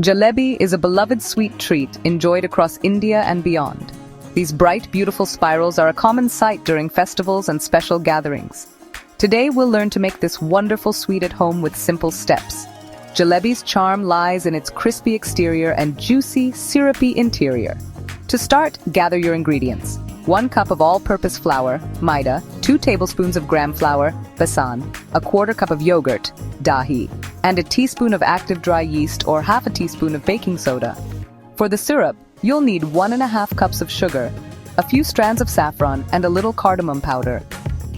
Jalebi is a beloved sweet treat enjoyed across India and beyond. These bright, beautiful spirals are a common sight during festivals and special gatherings. Today we'll learn to make this wonderful sweet at home with simple steps. Jalebi's charm lies in its crispy exterior and juicy, syrupy interior. To start, gather your ingredients. 1 cup of all-purpose flour, maida, 2 tablespoons of gram flour, besan, a 1/4 cup of yogurt, dahi, and a teaspoon of active dry yeast or 1/2 teaspoon of baking soda. For the syrup, you'll need 1½ cups of sugar, a few strands of saffron, and a little cardamom powder.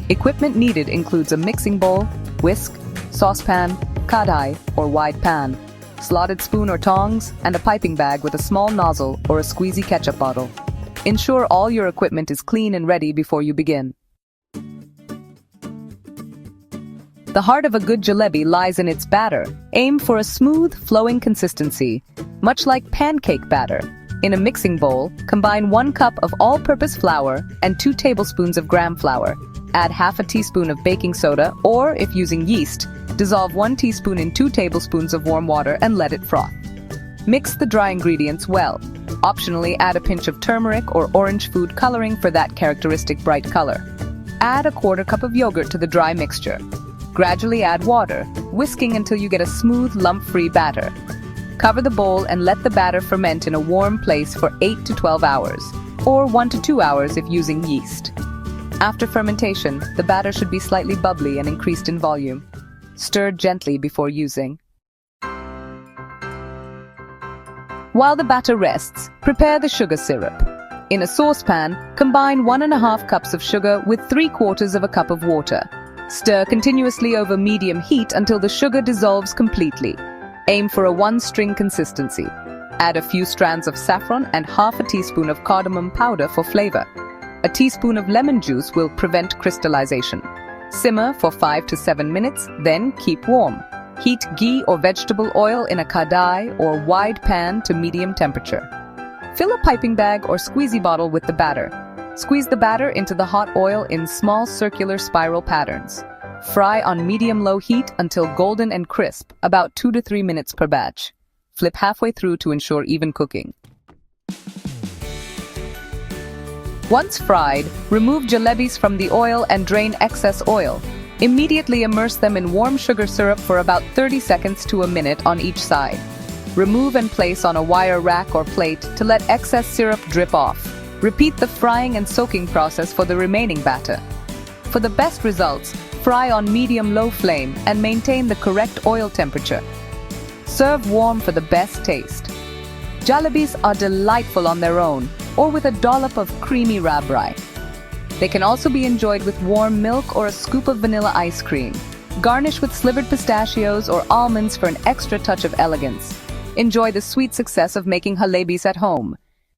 Equipment needed includes a mixing bowl, whisk, saucepan, kadai or wide pan, slotted spoon or tongs, and a piping bag with a small nozzle or a squeezy ketchup bottle. Ensure all your equipment is clean and ready before you begin. The heart of a good jalebi lies in its batter. Aim for a smooth, flowing consistency, much like pancake batter. In a mixing bowl, combine 1 cup of all-purpose flour and 2 tablespoons of gram flour. Add 1/2 teaspoon of baking soda, or if using yeast, dissolve 1 teaspoon in 2 tablespoons of warm water and let it froth. Mix the dry ingredients well. Optionally, add a pinch of turmeric or orange food coloring for that characteristic bright color. Add a 1/4 cup of yogurt to the dry mixture. Gradually add water, whisking until you get a smooth, lump-free batter. Cover the bowl and let the batter ferment in a warm place for 8 to 12 hours, or 1 to 2 hours if using yeast. After fermentation, the batter should be slightly bubbly and increased in volume. Stir gently before using. While the batter rests, prepare the sugar syrup. In a saucepan, combine 1½ cups of sugar with 3/4 cup of water. Stir continuously over medium heat until the sugar dissolves completely. Aim for a 1-string consistency. Add a few strands of saffron and 1/2 teaspoon of cardamom powder for flavor. A teaspoon of lemon juice will prevent crystallization. Simmer for 5 to 7 minutes, then keep warm. Heat ghee or vegetable oil in a kadai or wide pan to medium temperature. Fill a piping bag or squeezy bottle with the batter. Squeeze the batter into the hot oil in small circular spiral patterns. Fry on medium-low heat until golden and crisp, about 2 to 3 minutes per batch. Flip halfway through to ensure even cooking. Once fried, remove jalebis from the oil and drain excess oil. Immediately immerse them in warm sugar syrup for about 30 seconds to a minute on each side. Remove and place on a wire rack or plate to let excess syrup drip off. Repeat the frying and soaking process for the remaining batter. For the best results, fry on medium-low flame and maintain the correct oil temperature. Serve warm for the best taste. Jalebis are delightful on their own or with a dollop of creamy rabri. They can also be enjoyed with warm milk or a scoop of vanilla ice cream. Garnish with slivered pistachios or almonds for an extra touch of elegance. Enjoy the sweet success of making jalebis at home.